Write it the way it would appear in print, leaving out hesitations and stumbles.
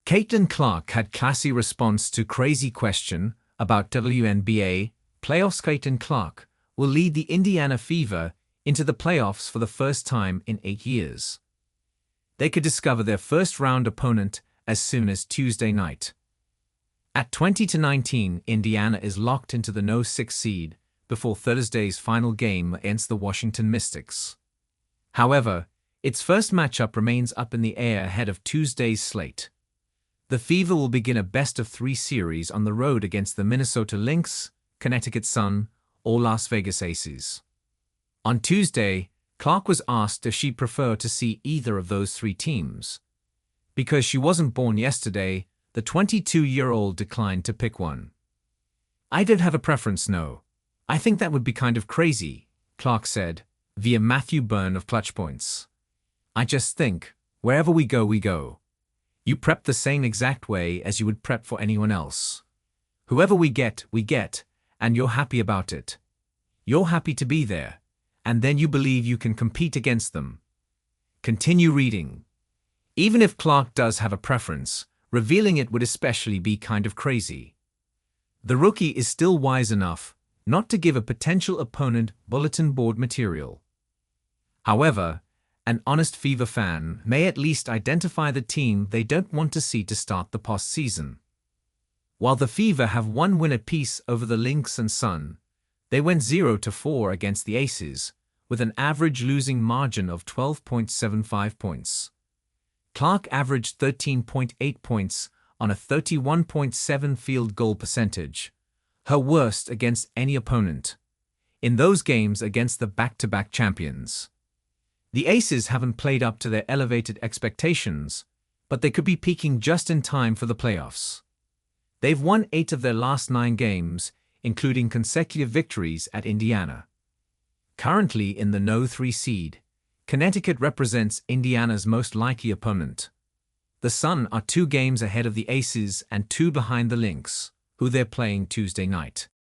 Caitlin Clark had classy response to crazy question about WNBA playoffs. Caitlin Clark will lead the Indiana Fever into the playoffs for the first time in 8 years. They could discover their first-round opponent as soon as Tuesday night. At 20-19, Indiana is locked into the No. 6 seed before Thursday's final game against the Washington Mystics. However, its first matchup remains up in the air ahead of Tuesday's slate. The Fever will begin a best-of-3 series on the road against the Minnesota Lynx, Connecticut Sun, or Las Vegas Aces. On Tuesday, Clark was asked if she'd prefer to see either of those 3 teams. Because she wasn't born yesterday, the 22-year-old declined to pick one. "I don't have a preference, no. I think that would be kind of crazy," Clark said, via Matthew Byrne of Clutch Points. "I just think, wherever we go, we go. You prep the same exact way as you would prep for anyone else. Whoever we get, and you're happy about it. You're happy to be there, and then you believe you can compete against them." Continue reading. Even if Clark does have a preference, revealing it would especially be kind of crazy. The rookie is still wise enough not to give a potential opponent bulletin board material. However, an honest Fever fan may at least identify the team they don't want to see to start the postseason. While the Fever have one win apiece over the Lynx and Sun, they went 0-4 against the Aces, with an average losing margin of 12.75 points. Clark averaged 13.8 points on a 31.7 field goal percentage, her worst against any opponent, in those games against the back-to-back champions. The Aces haven't played up to their elevated expectations, but they could be peaking just in time for the playoffs. They've won 8 of their last 9 games, including consecutive victories at Indiana. Currently in the No. 3 seed, Connecticut represents Indiana's most likely opponent. The Sun are 2 games ahead of the Aces and 2 behind the Lynx, who they're playing Tuesday night.